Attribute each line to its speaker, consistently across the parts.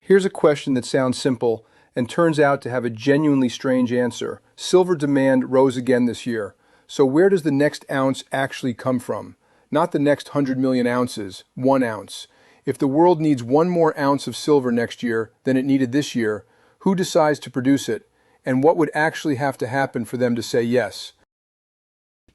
Speaker 1: Here's a question that sounds simple and turns out to have a genuinely strange answer. Silver demand rose again this year. So where does the next ounce actually come from? Not the next 100 million ounces, 1 ounce. If the world needs 1 more ounce of silver next year than it needed this year, who decides to produce it? And what would actually have to happen for them to say yes?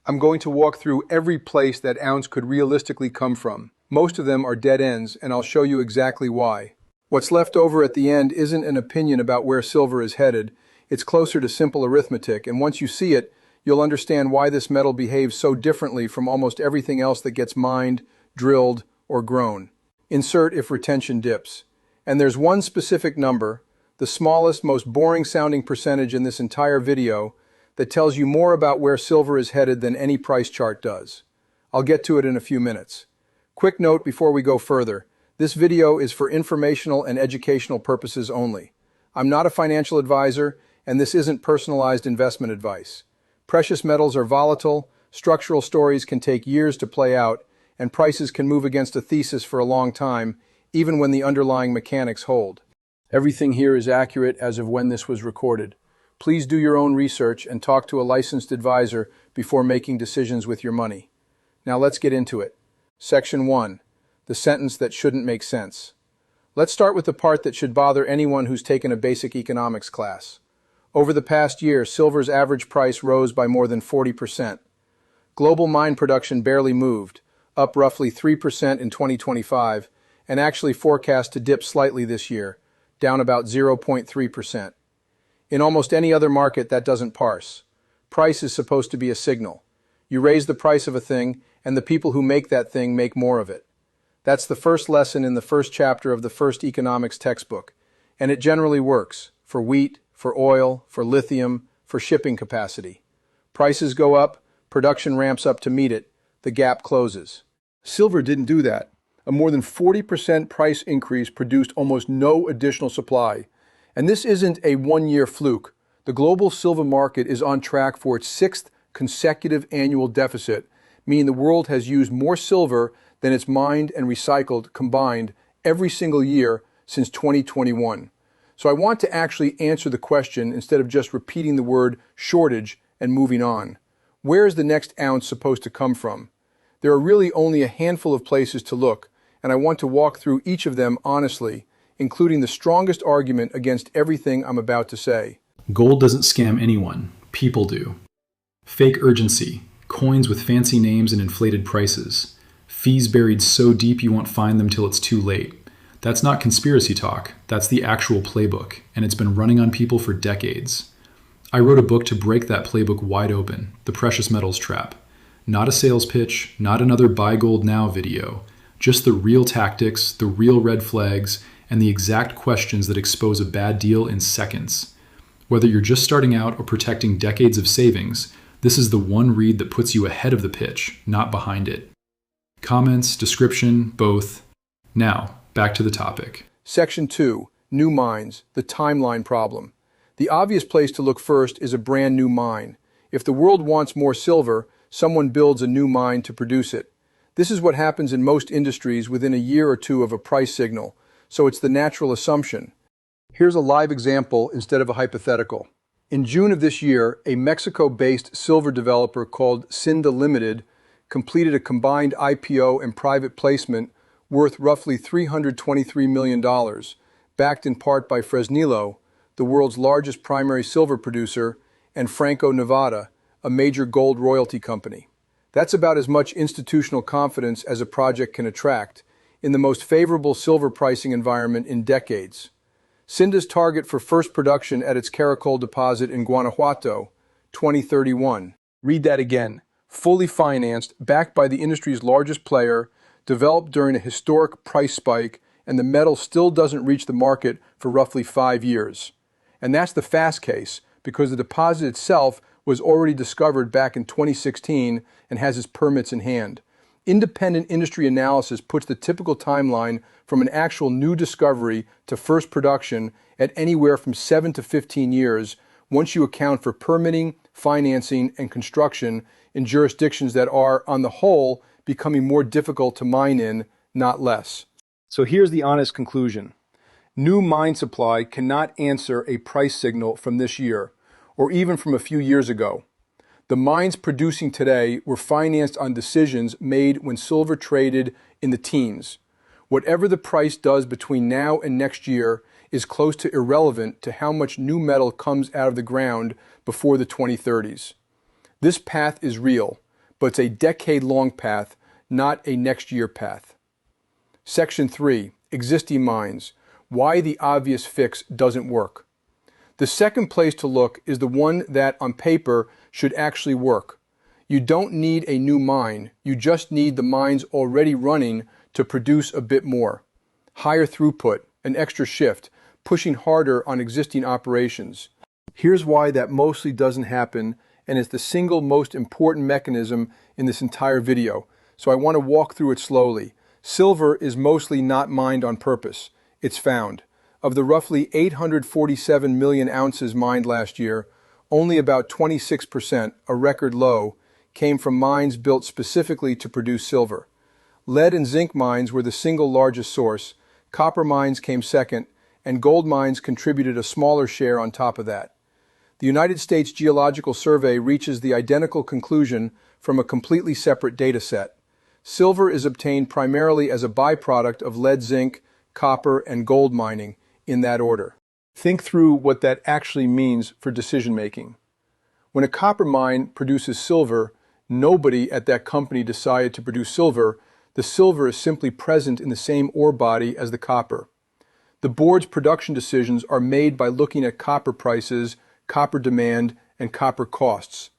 Speaker 1: I'm going to walk through every place that ounce could realistically come from. Most of them are dead ends, and I'll show you exactly why. What's left over at the end isn't an opinion about where silver is headed. It's closer to simple arithmetic, and once you see it, you'll understand why this metal behaves so differently from almost everything else that gets mined, drilled, or grown. Insert if retention dips. And there's one specific number, the smallest, most boring-sounding percentage in this entire video, that tells you more about where silver is headed than any price chart does. I'll get to it in a few minutes. Quick note before we go further. This video is for informational and educational purposes only. I'm not a financial advisor, and this isn't personalized investment advice. Precious metals are volatile, structural stories can take years to play out, and prices can move against a thesis for a long time, even when the underlying mechanics hold. Everything here is accurate as of when this was recorded. Please do your own research and talk to a licensed advisor before making decisions with your money. Now let's get into it. Section 1. The sentence that shouldn't make sense. Let's start with the part that should bother anyone who's taken a basic economics class. Over the past year, silver's average price rose by more than 40%. Global mine production barely moved, up roughly 3% in 2025, and actually forecast to dip slightly this year, down about 0.3%. In almost any other market, that doesn't parse. Price is supposed to be a signal. You raise the price of a thing, and the people who make that thing make more of it. That's the first lesson in the first chapter of the first economics textbook, and it generally works for wheat, for oil, for lithium, for shipping capacity. Prices go up, production ramps up to meet it, the gap closes. Silver didn't do that. A more than 40% price increase produced almost no additional supply. And this isn't a one-year fluke. The global silver market is on track for its 6th consecutive annual deficit, meaning the world has used more silver than it's mined and recycled combined every single year since 2021. So I want to actually answer the question instead of just repeating the word shortage and moving on. Where is the next ounce supposed to come from? There are really only a handful of places to look, and I want to walk through each of them honestly, including the strongest argument against everything I'm about to say.
Speaker 2: Gold doesn't scam anyone. People do. Fake urgency. Coins with fancy names and inflated prices. Fees buried so deep you won't find them till it's too late. That's not conspiracy talk. That's the actual playbook, and it's been running on people for decades. I wrote a book to break that playbook wide open, The Precious Metals Trap. Not a sales pitch, not another buy gold now video. Just the real tactics, the real red flags, and the exact questions that expose a bad deal in seconds. Whether you're just starting out or protecting decades of savings, this is the one read that puts you ahead of the pitch, not behind it. Comments, description, both. Now, back to the topic.
Speaker 1: Section 2. New mines, the timeline problem. The obvious place to look first is a brand new mine. If the world wants more silver, someone builds a new mine to produce it. This is what happens in most industries within a year or two of a price signal, so it's the natural assumption. Here's a live example instead of a hypothetical. In June of this year, a Mexico-based silver developer called Sinda Ltd. Completed a combined IPO and private placement worth roughly $323 million, backed in part by Fresnillo, the world's largest primary silver producer, and Franco-Nevada, a major gold royalty company. That's about as much institutional confidence as a project can attract, in the most favorable silver pricing environment in decades. Sinda's target for first production at its Caracol deposit in Guanajuato, 2031. Read that again. Fully financed, backed by the industry's largest player, developed during a historic price spike, and the metal still doesn't reach the market for roughly 5 years. And that's the fast case, because the deposit itself was already discovered back in 2016 and has its permits in hand. Independent industry analysis puts the typical timeline from an actual new discovery to first production at anywhere from 7 to 15 years, once you account for permitting, financing, and construction in jurisdictions that are, on the whole, becoming more difficult to mine in, not less. So here's the honest conclusion. New mine supply cannot answer a price signal from this year, or even from a few years ago. The mines producing today were financed on decisions made when silver traded in the teens. Whatever the price does between now and next year is close to irrelevant to how much new metal comes out of the ground before the 2030s. This path is real, but it's a decade-long path, not a next-year path. Section 3. Existing mines. Why the obvious fix doesn't work. The second place to look is the one that, on paper, should actually work. You don't need a new mine, you just need the mines already running to produce a bit more. Higher throughput, an extra shift, pushing harder on existing operations. Here's why that mostly doesn't happen, and it's the single most important mechanism in this entire video, so I want to walk through it slowly. Silver is mostly not mined on purpose. It's found. Of the roughly 847 million ounces mined last year, only about 26%, a record low, came from mines built specifically to produce silver. Lead and zinc mines were the single largest source, copper mines came second, and gold mines contributed a smaller share on top of that. The United States Geological Survey reaches the identical conclusion from a completely separate data set. Silver is obtained primarily as a byproduct of lead, zinc, copper, and gold mining, in that order. Think through what that actually means for decision-making. When a copper mine produces silver, nobody at that company decided to produce silver. The silver is simply present in the same ore body as the copper. The board's production decisions are made by looking at copper prices, copper demand, and copper costs.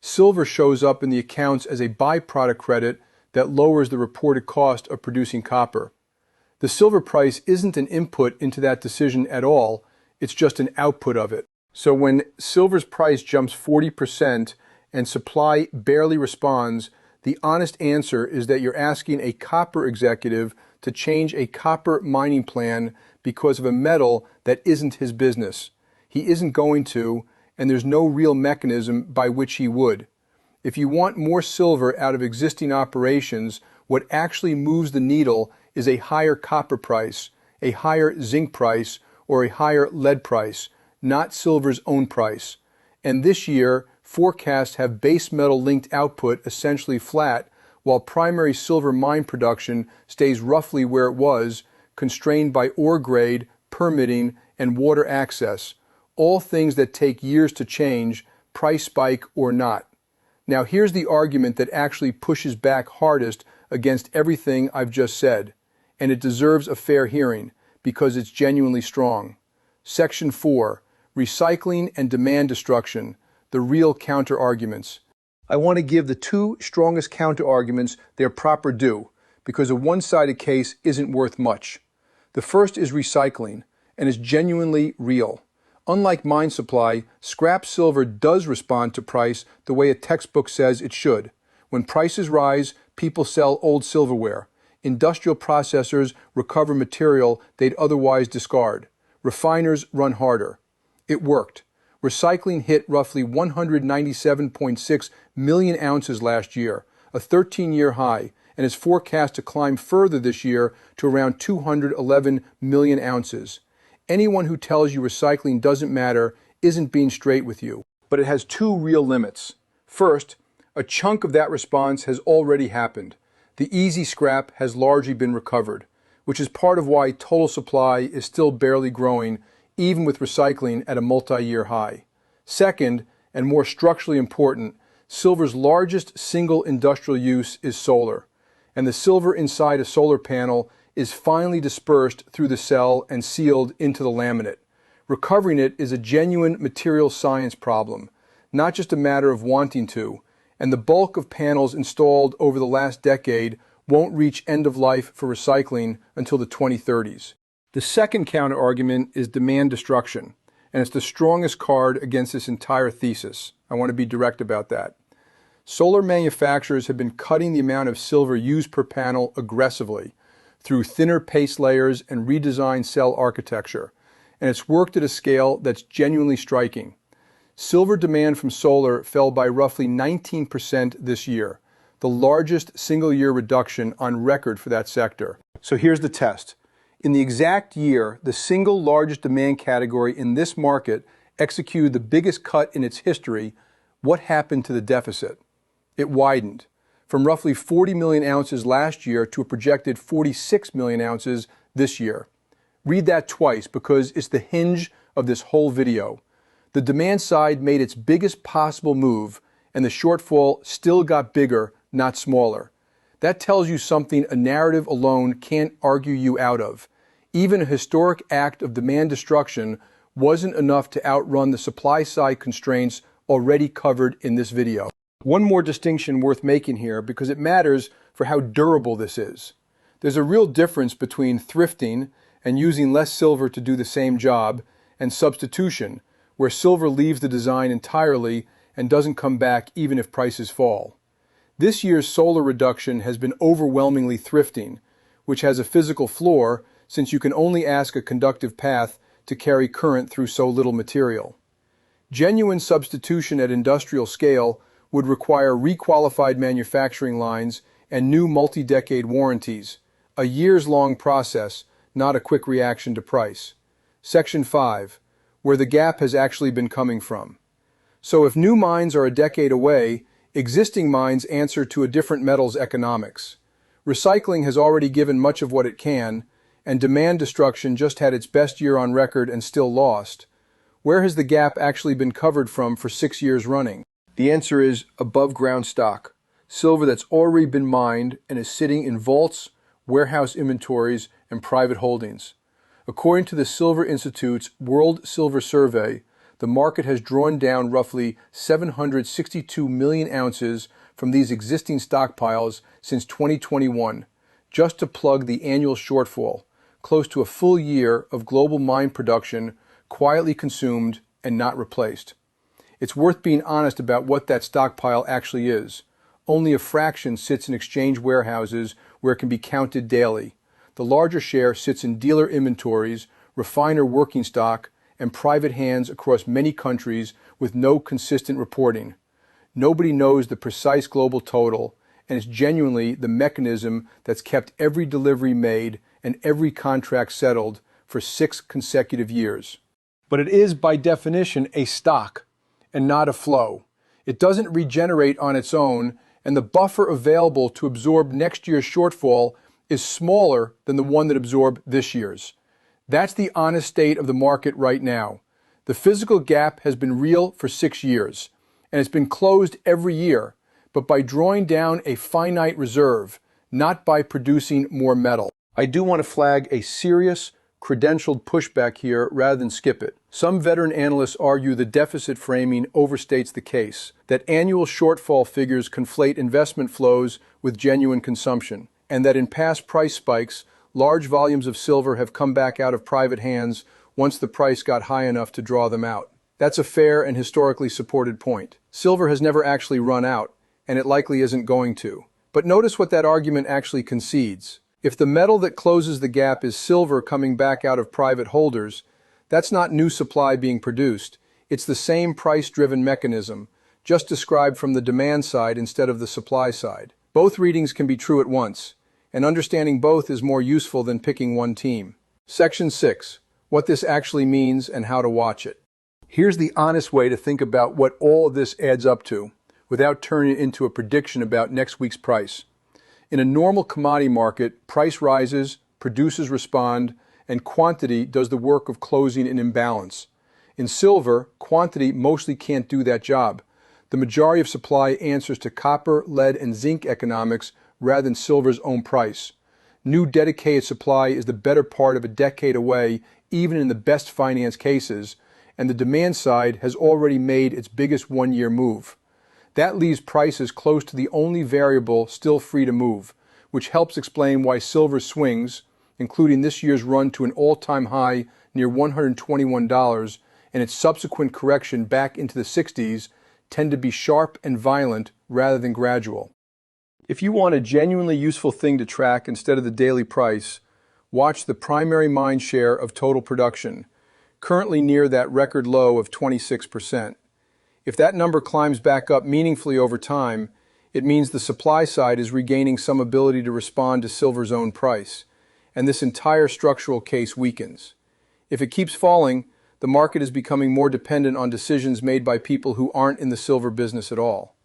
Speaker 1: Silver shows up in the accounts as a byproduct credit that lowers the reported cost of producing copper. The silver price isn't an input into that decision at all, it's just an output of it. So when silver's price jumps 40% and supply barely responds, the honest answer is that you're asking a copper executive to change a copper mining plan because of a metal that isn't his business. He isn't going to, and there's no real mechanism by which he would. If you want more silver out of existing operations, what actually moves the needle is a higher copper price, a higher zinc price, or a higher lead price, not silver's own price. And this year, forecasts have base metal linked output essentially flat, while primary silver mine production stays roughly where it was, constrained by ore grade, permitting, and water access, all things that take years to change, price spike or not. Now here's the argument that actually pushes back hardest against everything I've just said, and it deserves a fair hearing because it's genuinely strong. Section 4, Recycling and Demand Destruction, the real counter-arguments. I want to give the two strongest counter-arguments their proper due, because a one-sided case isn't worth much. The first is recycling, and is genuinely real. Unlike mine supply, scrap silver does respond to price the way a textbook says it should. When prices rise, people sell old silverware. Industrial processors recover material they'd otherwise discard. Refiners run harder. It worked. Recycling hit roughly 197.6 million ounces last year, a 13-year high, and is forecast to climb further this year to around 211 million ounces. Anyone who tells you recycling doesn't matter isn't being straight with you. But it has two real limits. First, a chunk of that response has already happened. The easy scrap has largely been recovered, which is part of why total supply is still barely growing, even with recycling at a multi-year high. Second, and more structurally important, silver's largest single industrial use is solar, and the silver inside a solar panel is finally dispersed through the cell and sealed into the laminate. Recovering it is a genuine material science problem, not just a matter of wanting to, and the bulk of panels installed over the last decade won't reach end of life for recycling until the 2030s. The second counter-argument is demand destruction, and it's the strongest card against this entire thesis. I want to be direct about that. Solar manufacturers have been cutting the amount of silver used per panel aggressively through thinner paste layers and redesigned cell architecture, and it's worked at a scale that's genuinely striking. Silver demand from solar fell by roughly 19% this year, the largest single-year reduction on record for that sector. So here's the test. In the exact year, the single largest demand category in this market executed the biggest cut in its history, what happened to the deficit? It widened from roughly 40 million ounces last year to a projected 46 million ounces this year. Read that twice because it's the hinge of this whole video. The demand side made its biggest possible move, and the shortfall still got bigger, not smaller. That tells you something a narrative alone can't argue you out of. Even a historic act of demand destruction wasn't enough to outrun the supply side constraints already covered in this video. One more distinction worth making here because it matters for how durable this is. There's a real difference between thrifting and using less silver to do the same job and substitution, where silver leaves the design entirely and doesn't come back even if prices fall. This year's solar reduction has been overwhelmingly thrifting, which has a physical floor since you can only ask a conductive path to carry current through so little material. Genuine substitution at industrial scale would require requalified manufacturing lines and new multi-decade warranties, a years-long process, not a quick reaction to price. Section 5, where the gap has actually been coming from. So if new mines are a decade away, existing mines answer to a different metal's economics. Recycling has already given much of what it can, and demand destruction just had its best year on record and still lost. Where has the gap actually been covered from for 6 years running? The answer is above ground stock, silver that's already been mined and is sitting in vaults, warehouse inventories, and private holdings. According to the Silver Institute's World Silver Survey, the market has drawn down roughly 762 million ounces from these existing stockpiles since 2021, just to plug the annual shortfall, close to a full year of global mine production quietly consumed and not replaced. It's worth being honest about what that stockpile actually is. Only a fraction sits in exchange warehouses where it can be counted daily. The larger share sits in dealer inventories, refiner working stock, and private hands across many countries with no consistent reporting. Nobody knows the precise global total, and it's genuinely the mechanism that's kept every delivery made and every contract settled for 6 consecutive years. But it is, by definition, a stock and not a flow. It doesn't regenerate on its own, and the buffer available to absorb next year's shortfall is smaller than the one that absorbed this year's. That's the honest state of the market right now. The physical gap has been real for 6 years, and it's been closed every year, but by drawing down a finite reserve, not by producing more metal. I do want to flag a serious, credentialed pushback here rather than skip it. Some veteran analysts argue the deficit framing overstates the case, that annual shortfall figures conflate investment flows with genuine consumption, and that in past price spikes, large volumes of silver have come back out of private hands once the price got high enough to draw them out. That's a fair and historically supported point. Silver has never actually run out, and it likely isn't going to. But notice what that argument actually concedes. If the metal that closes the gap is silver coming back out of private holders, that's not new supply being produced. It's the same price-driven mechanism, just described from the demand side instead of the supply side. Both readings can be true at once, and understanding both is more useful than picking one team. Section 6. What this actually means and how to watch it. Here's the honest way to think about what all of this adds up to, without turning it into a prediction about next week's price. In a normal commodity market, price rises, producers respond, and quantity does the work of closing an imbalance. In silver, quantity mostly can't do that job. The majority of supply answers to copper, lead, and zinc economics rather than silver's own price. New dedicated supply is the better part of a decade away, even in the best finance cases, and the demand side has already made its biggest one-year move. That leaves prices close to the only variable still free to move, which helps explain why silver swings, including this year's run to an all-time high near $121 and its subsequent correction back into the 60s, tend to be sharp and violent rather than gradual. If you want a genuinely useful thing to track instead of the daily price, watch the primary mine share of total production, currently near that record low of 26%. If that number climbs back up meaningfully over time, it means the supply side is regaining some ability to respond to silver's own price. and this entire structural case weakens. If it keeps falling, the market is becoming more dependent on decisions made by people who aren't in the silver business at all.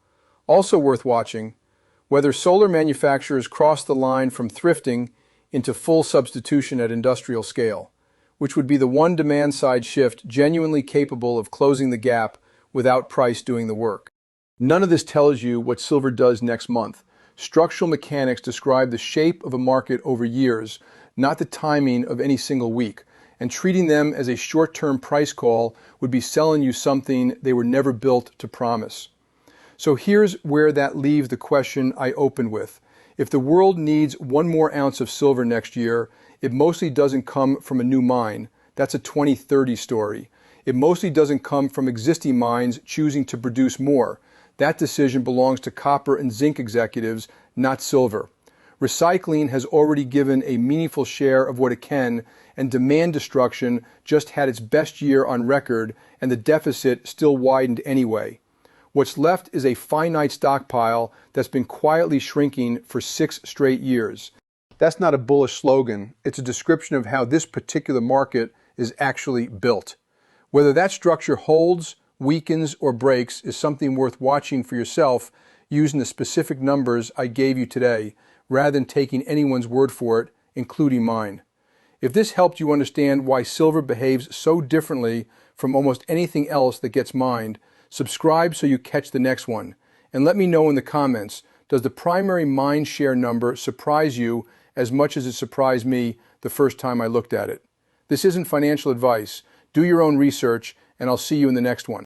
Speaker 1: Also worth watching, whether solar manufacturers cross the line from thrifting into full substitution at industrial scale, which would be the one demand-side shift genuinely capable of closing the gap without price doing the work. None of this tells you what silver does next month. Structural mechanics describe the shape of a market over years, not the timing of any single week, and treating them as a short-term price call would be selling you something they were never built to promise. So here's where that leaves the question I opened with. If the world needs 1 more ounce of silver next year, it mostly doesn't come from a new mine. That's a 2030 story. It mostly doesn't come from existing mines choosing to produce more. That decision belongs to copper and zinc executives, not silver. Recycling has already given a meaningful share of what it can, and demand destruction just had its best year on record, and the deficit still widened anyway. What's left is a finite stockpile that's been quietly shrinking for 6 straight years. That's not a bullish slogan. It's a description of how this particular market is actually built. Whether that structure holds, weakens, or breaks is something worth watching for yourself using the specific numbers I gave you today, rather than taking anyone's word for it, including mine. If this helped you understand why silver behaves so differently from almost anything else that gets mined, subscribe so you catch the next one. And let me know in the comments, does the primary mine share number surprise you as much as it surprised me the first time I looked at it? This isn't financial advice. Do your own research, and I'll see you in the next one.